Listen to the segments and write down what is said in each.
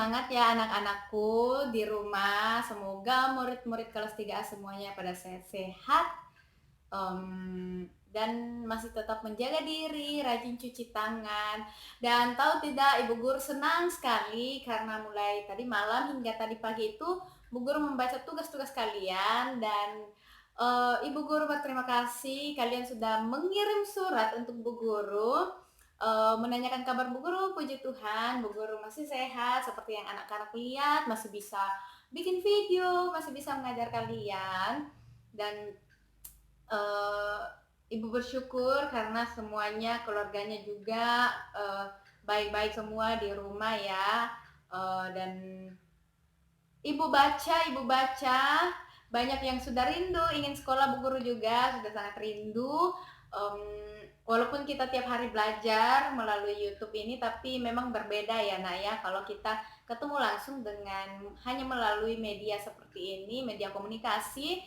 semangat ya anak-anakku di rumah. Semoga murid-murid kelas 3A semuanya pada sehat-sehat, dan masih tetap menjaga diri, rajin cuci tangan. Dan tahu tidak, Ibu Guru senang sekali karena mulai tadi malam hingga tadi pagi itu Bu Guru membaca tugas-tugas kalian dan Ibu Guru berterima kasih kalian sudah mengirim surat untuk Bu Guru, menanyakan kabar Bu Guru. Puji Tuhan, Bu Guru masih sehat seperti yang anak-anak lihat, masih bisa bikin video, masih bisa mengajar kalian. Dan uh, Ibu bersyukur karena semuanya, keluarganya juga baik-baik semua di rumah ya. Dan Ibu baca, banyak yang sudah rindu, ingin sekolah. Bu Guru juga sudah sangat rindu. Walaupun kita tiap hari belajar melalui YouTube ini, tapi memang berbeda ya nak ya, kalau kita ketemu langsung dengan hanya melalui media seperti ini, media komunikasi.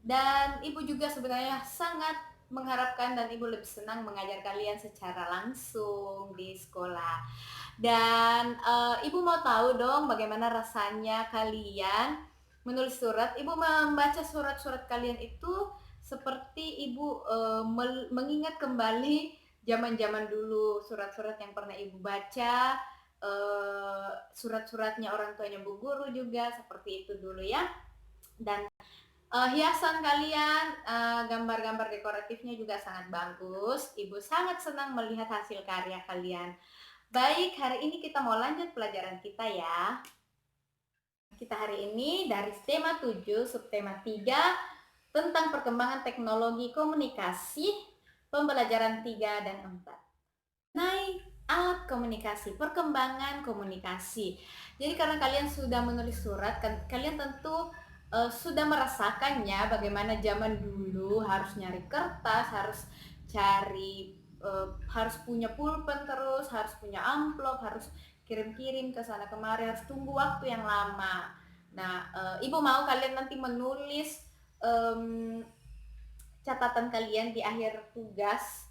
Dan Ibu juga sebenarnya sangat mengharapkan dan Ibu lebih senang mengajar kalian secara langsung di sekolah. Dan Ibu mau tahu dong bagaimana rasanya kalian menulis surat. Ibu membaca surat-surat kalian itu seperti Ibu mengingat kembali zaman-zaman dulu, surat-surat yang pernah Ibu baca, surat-suratnya orang tuanya Bu Guru juga seperti itu dulu ya. Dan hiasan kalian, gambar-gambar dekoratifnya juga sangat bagus. Ibu sangat senang melihat hasil karya kalian. Baik, hari ini kita mau lanjut pelajaran kita ya. Kita hari ini dari tema 7, subtema 3, tentang perkembangan teknologi komunikasi, pembelajaran 3 dan 4. Naik alat komunikasi, perkembangan komunikasi. Jadi karena kalian sudah menulis surat, kan kalian tentu sudah merasakannya bagaimana zaman dulu harus nyari kertas, harus cari harus punya pulpen, terus harus punya amplop, harus kirim-kirim ke sana kemari, harus tunggu waktu yang lama. Nah, Ibu mau kalian nanti menulis catatan kalian di akhir tugas.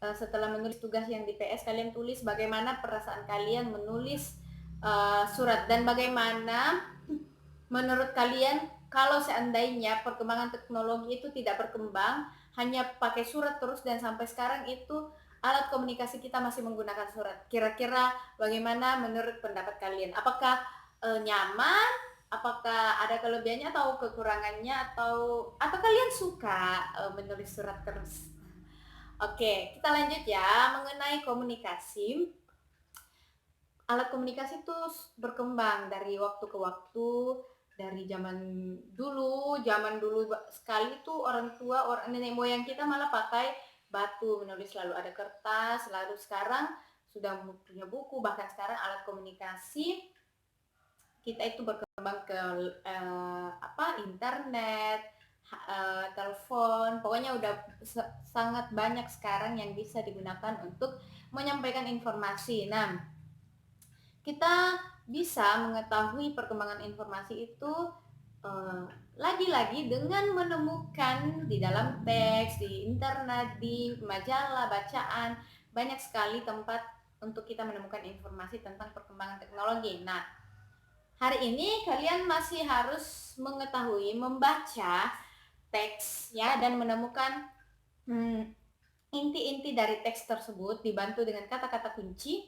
Setelah menulis tugas yang di PS, kalian tulis bagaimana perasaan kalian menulis surat, dan bagaimana menurut kalian kalau seandainya perkembangan teknologi itu tidak berkembang, hanya pakai surat terus, dan sampai sekarang itu alat komunikasi kita masih menggunakan surat. Kira-kira bagaimana menurut pendapat kalian? Apakah nyaman? Apakah ada kelebihannya atau kekurangannya, atau kalian suka menulis surat terus? Oke, kita lanjut ya mengenai komunikasi. Alat komunikasi itu berkembang dari waktu ke waktu, dari zaman dulu sekali itu orang tua, orang nenek moyang kita malah pakai batu menulis, lalu ada kertas, lalu sekarang sudah punya buku, bahkan sekarang alat komunikasi kita itu berkembang ke internet, telepon, pokoknya udah sangat banyak sekarang yang bisa digunakan untuk menyampaikan informasi. Nah, kita bisa mengetahui perkembangan informasi itu lagi-lagi dengan menemukan di dalam teks, di internet, di majalah, bacaan, banyak sekali tempat untuk kita menemukan informasi tentang perkembangan teknologi. Nah, hari ini kalian masih harus mengetahui, membaca teks ya, dan menemukan inti-inti dari teks tersebut dibantu dengan kata-kata kunci.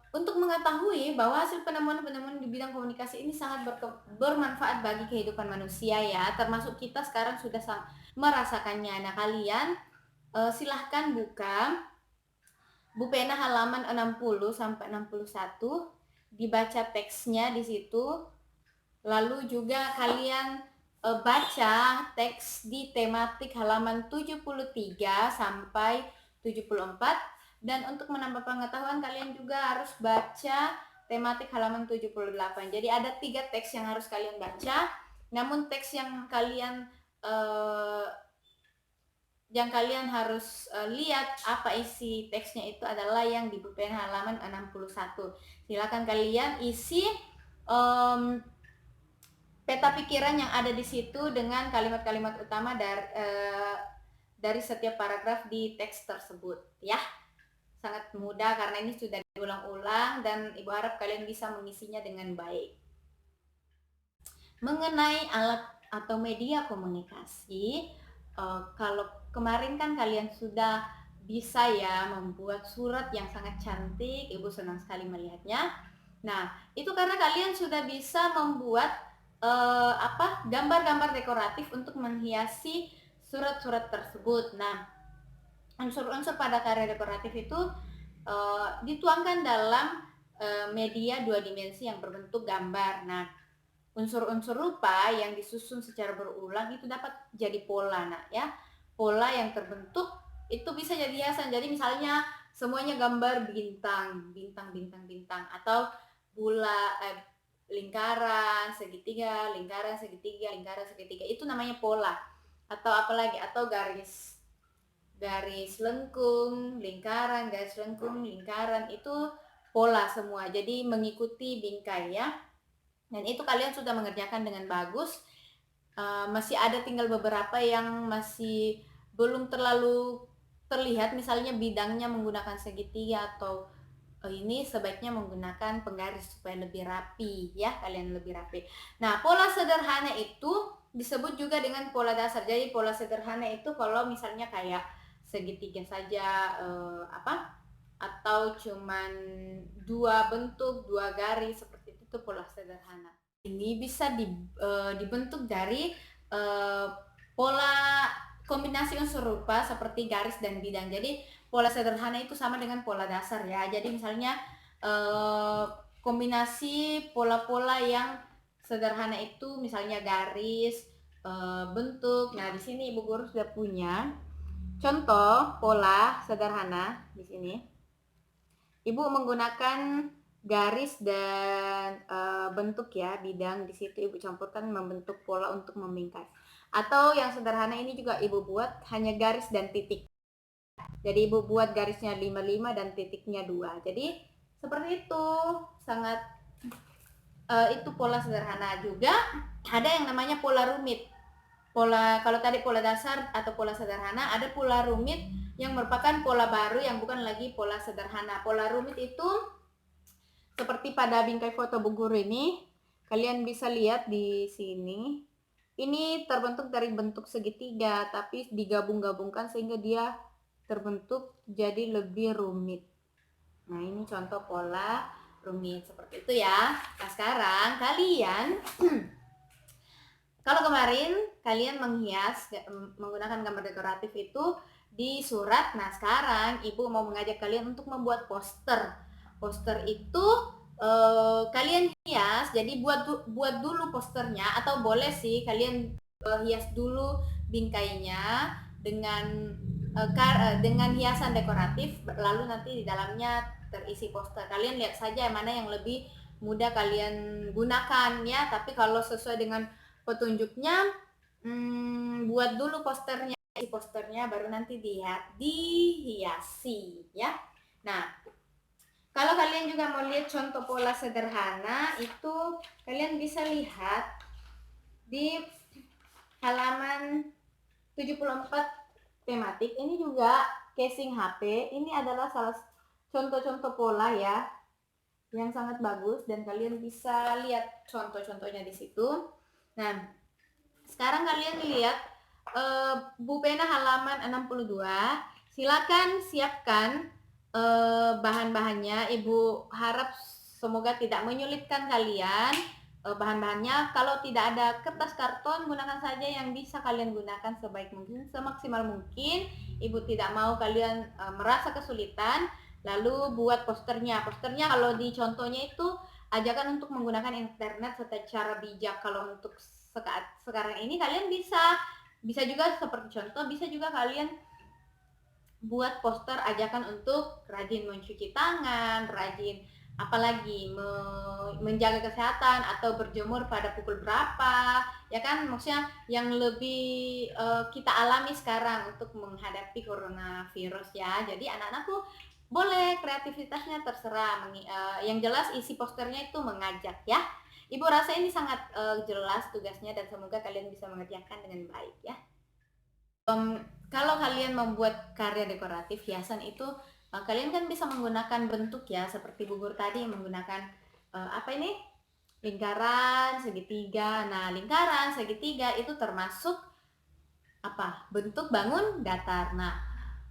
Untuk mengetahui bahwa hasil penemuan-penemuan di bidang komunikasi ini sangat bermanfaat bagi kehidupan manusia ya, termasuk kita sekarang sudah merasakannya. Nah, kalian silahkan buka Bu Pena halaman 60 sampai 61, dibaca teksnya di situ. Lalu juga kalian baca teks di tematik halaman 73 sampai 74. Dan untuk menambah pengetahuan, kalian juga harus baca tematik halaman 78. Jadi ada 3 teks yang harus kalian baca. Namun teks yang kalian harus lihat apa isi teksnya itu adalah yang di buku halaman 61. Silakan kalian isi peta pikiran yang ada di situ dengan kalimat-kalimat utama dari setiap paragraf di teks tersebut ya. sangat mudah karena ini sudah diulang-ulang dan Ibu harap kalian bisa mengisinya dengan baik. Mengenai alat atau media komunikasi, kalau kemarin kan kalian sudah bisa ya membuat surat yang sangat cantik, Ibu senang sekali melihatnya. Nah, itu karena kalian sudah bisa membuat gambar-gambar dekoratif untuk menghiasi surat-surat tersebut. Nah, unsur-unsur pada karya dekoratif itu dituangkan dalam media dua dimensi yang berbentuk gambar. Nah, unsur-unsur rupa yang disusun secara berulang itu dapat jadi pola, nak ya. Pola yang terbentuk itu bisa jadi hiasan. Jadi misalnya semuanya gambar bintang, bintang, bintang, bintang, atau lingkaran, segitiga, lingkaran, segitiga, lingkaran, segitiga. Itu namanya pola. Atau apalagi, atau garis lengkung, lingkaran, garis lengkung, lingkaran, itu pola semua. Jadi mengikuti bingkai ya. Dan itu kalian sudah mengerjakan dengan bagus. Masih ada tinggal beberapa yang masih belum terlalu terlihat, misalnya bidangnya menggunakan segitiga atau ini sebaiknya menggunakan penggaris supaya lebih rapi ya, kalian lebih rapi. Nah, pola sederhana itu disebut juga dengan pola dasar. Jadi pola sederhana itu kalau misalnya kayak segitiga saja atau cuman dua bentuk, dua garis seperti itu pola sederhana. Ini bisa dibentuk dari pola kombinasi unsur rupa seperti garis dan bidang. Jadi pola sederhana itu sama dengan pola dasar ya. Jadi misalnya kombinasi pola-pola yang sederhana itu misalnya garis, bentuk. Nah, di sini Ibu Guru sudah punya contoh pola sederhana di sini. Ibu menggunakan garis dan bentuk ya, bidang di situ Ibu campurkan membentuk pola untuk membingkai. Atau yang sederhana ini juga Ibu buat hanya garis dan titik. Jadi Ibu buat garisnya 55 dan titiknya 2. Jadi seperti itu, sangat itu pola sederhana. Juga ada yang namanya pola rumit. Kalau tadi pola dasar atau pola sederhana, ada pola rumit yang merupakan pola baru yang bukan lagi pola sederhana. Pola rumit itu seperti pada bingkai foto Bu Guru ini, kalian bisa lihat di sini. Ini terbentuk dari bentuk segitiga, tapi digabung-gabungkan sehingga dia terbentuk jadi lebih rumit. Nah, ini contoh pola rumit seperti itu ya. Nah, sekarang kalian kalau kemarin kalian menghias menggunakan gambar dekoratif itu di surat, nah sekarang Ibu mau mengajak kalian untuk membuat poster. Poster itu kalian hias, jadi buat dulu posternya, atau boleh sih kalian hias dulu bingkainya dengan hiasan dekoratif, lalu nanti di dalamnya terisi poster. Kalian lihat saja mana yang lebih mudah kalian gunakan ya. Tapi kalau sesuai dengan petunjuknya, buat dulu posternya baru nanti dihiasi ya. Nah, kalau kalian juga mau lihat contoh pola sederhana itu, kalian bisa lihat di halaman 74 tematik. Ini juga casing HP. Ini adalah salah contoh-contoh pola ya yang sangat bagus dan kalian bisa lihat contoh-contohnya di situ. Nah, sekarang kalian lihat Bu Pena halaman 62. Silakan siapkan bahan-bahannya. Ibu harap semoga tidak menyulitkan kalian bahan-bahannya. Kalau tidak ada kertas karton, gunakan saja yang bisa kalian gunakan sebaik mungkin, semaksimal mungkin. Ibu tidak mau kalian merasa kesulitan. Lalu buat posternya. Posternya kalau di contohnya itu ajakan untuk menggunakan internet secara bijak. Kalau untuk sekarang ini kalian bisa juga seperti contoh, bisa juga kalian buat poster ajakan untuk rajin mencuci tangan, rajin apalagi menjaga kesehatan atau berjemur pada pukul berapa, ya kan, maksudnya yang lebih kita alami sekarang untuk menghadapi coronavirus ya. Jadi anak-anakku boleh kreativitasnya terserah, yang jelas isi posternya itu mengajak ya. Ibu rasa ini sangat jelas tugasnya dan semoga kalian bisa mengerjakan dengan baik ya. Kalau kalian membuat karya dekoratif hiasan itu Kalian kan bisa menggunakan bentuk ya, seperti Bu Guru tadi menggunakan apa ini? Lingkaran, segitiga. Nah, lingkaran, segitiga itu termasuk apa? Bentuk bangun datar. Nah,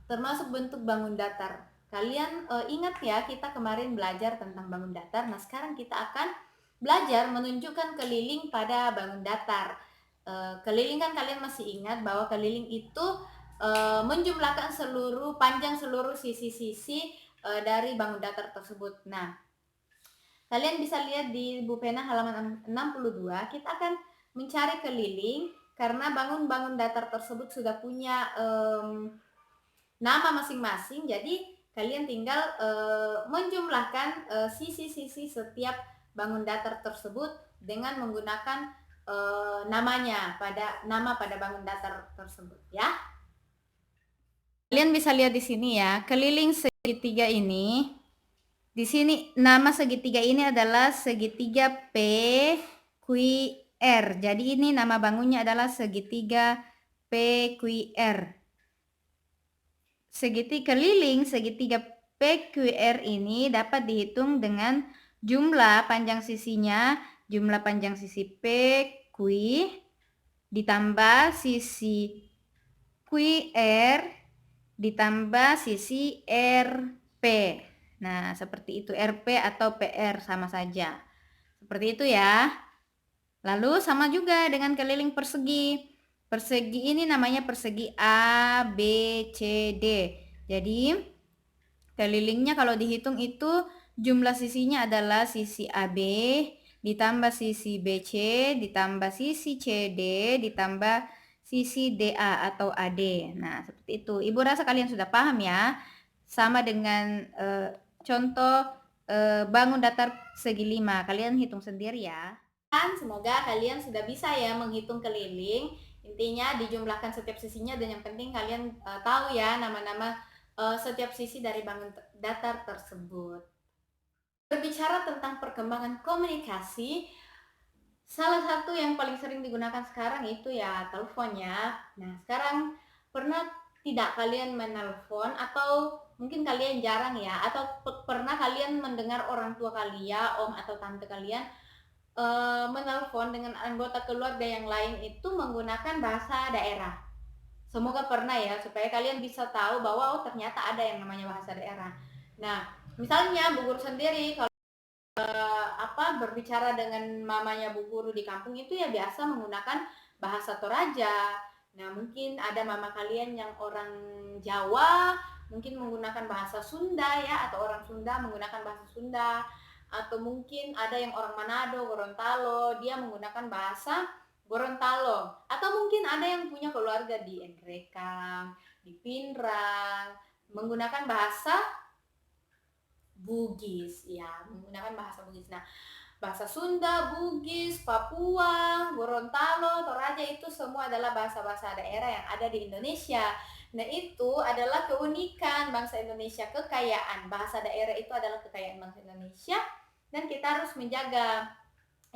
termasuk bentuk bangun datar. Kalian ingat ya, kita kemarin belajar tentang bangun datar. Nah, sekarang kita akan belajar menunjukkan keliling pada bangun datar. Keliling kan kalian masih ingat bahwa keliling itu menjumlahkan panjang seluruh sisi-sisi dari bangun datar tersebut. Nah, kalian bisa lihat di Bu Pena halaman 62, kita akan mencari keliling karena bangun-bangun datar tersebut sudah punya nama masing-masing. Jadi kalian tinggal menjumlahkan sisi-sisi setiap bangun datar tersebut dengan menggunakan nama pada bangun datar tersebut ya. Kalian bisa lihat di sini ya, keliling segitiga ini. Di sini nama segitiga ini adalah segitiga PQR. Jadi ini nama bangunnya adalah segitiga PQR. Keliling segitiga PQR ini dapat dihitung dengan jumlah panjang sisinya, jumlah panjang sisi PQ ditambah sisi QR ditambah sisi RP. Nah, seperti itu, RP atau PR sama saja. Seperti itu ya. Lalu sama juga dengan keliling persegi. Persegi ini namanya persegi A, B, C, D. Jadi, kelilingnya kalau dihitung itu jumlah sisinya adalah sisi AB, ditambah sisi BC, ditambah sisi CD, ditambah sisi DA atau AD. Nah, seperti itu. Ibu rasa kalian sudah paham ya. Sama dengan contoh bangun datar segi 5. Kalian hitung sendiri ya. Semoga kalian sudah bisa ya menghitung keliling. Intinya dijumlahkan setiap sisinya, dan yang penting kalian tahu ya nama-nama setiap sisi dari bangun datar tersebut. Berbicara tentang perkembangan komunikasi, salah satu yang paling sering digunakan sekarang itu ya teleponnya. Nah, sekarang pernah tidak kalian menelpon, atau mungkin kalian jarang ya, atau pernah kalian mendengar orang tua kalian, om atau tante kalian menelpon dengan anggota keluarga yang lain itu menggunakan bahasa daerah. Semoga pernah ya, supaya kalian bisa tahu bahwa ternyata ada yang namanya bahasa daerah. Nah, misalnya Bu Guru sendiri kalau berbicara dengan mamanya Bu Guru di kampung itu ya biasa menggunakan bahasa Toraja. Nah, mungkin ada mama kalian yang orang Jawa mungkin menggunakan bahasa Sunda ya, atau orang Sunda menggunakan bahasa Sunda, atau mungkin ada yang orang Manado, Gorontalo, dia menggunakan bahasa Gorontalo, atau mungkin ada yang punya keluarga di Engrekang, di Pinrang, menggunakan bahasa Bugis ya, menggunakan bahasa Bugis. Nah, bahasa Sunda, Bugis, Papua, Gorontalo, Toraja itu semua adalah bahasa-bahasa daerah yang ada di Indonesia. Nah, itu adalah keunikan bangsa Indonesia, kekayaan. Bahasa daerah itu adalah kekayaan bangsa Indonesia, dan kita harus menjaga.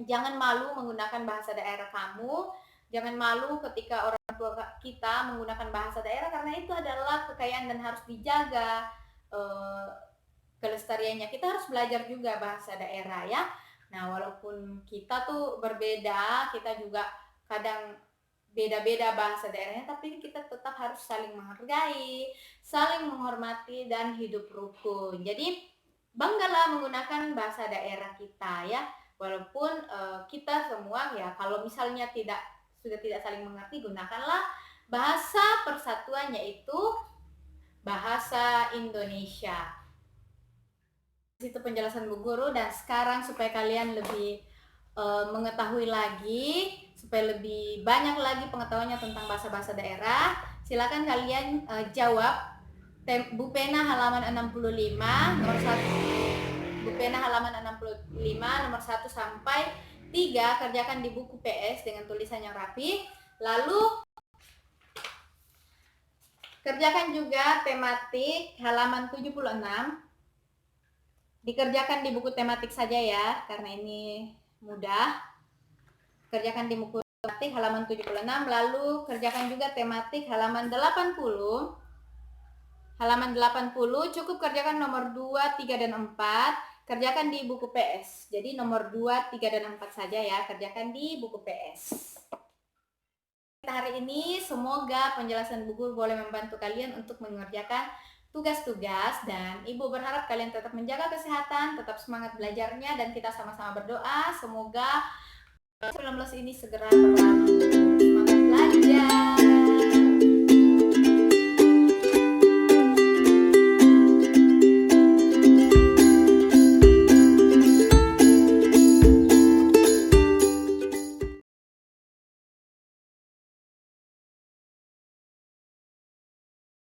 Jangan malu menggunakan bahasa daerah kamu. Jangan malu ketika orang tua kita menggunakan bahasa daerah, karena itu adalah kekayaan dan harus dijaga kelestariannya. Kita harus belajar juga bahasa daerah ya. Nah, walaupun kita tuh berbeda, kita juga kadang beda-beda bahasa daerahnya, tapi kita tetap harus saling menghargai, saling menghormati, dan hidup rukun. Jadi, banggalah menggunakan bahasa daerah kita ya. Walaupun kita semua ya, kalau misalnya sudah tidak saling mengerti, gunakanlah bahasa persatuan, yaitu bahasa Indonesia. Itu penjelasan Bu Guru, dan sekarang supaya kalian lebih mengetahui lagi, supaya lebih banyak lagi pengetahuannya tentang bahasa-bahasa daerah, silakan kalian jawab Bu Pena halaman 65 nomor 1. Bu Pena halaman 65 nomor 1 sampai 3 kerjakan di buku PS dengan tulisan yang rapi. Lalu kerjakan juga tematik halaman 76. Dikerjakan di buku tematik saja ya, karena ini mudah. Kerjakan di buku tematik halaman 76, lalu kerjakan juga tematik halaman 80, Halaman 80, cukup kerjakan nomor 2, 3, dan 4. Kerjakan di buku PS. Jadi nomor 2, 3, dan 4 saja ya. Kerjakan di buku PS. Hari ini semoga penjelasan buku boleh membantu kalian untuk mengerjakan tugas-tugas. Dan Ibu berharap kalian tetap menjaga kesehatan, tetap semangat belajarnya. Dan kita sama-sama berdoa semoga 19 ini segera berlalu. Semangat belajar!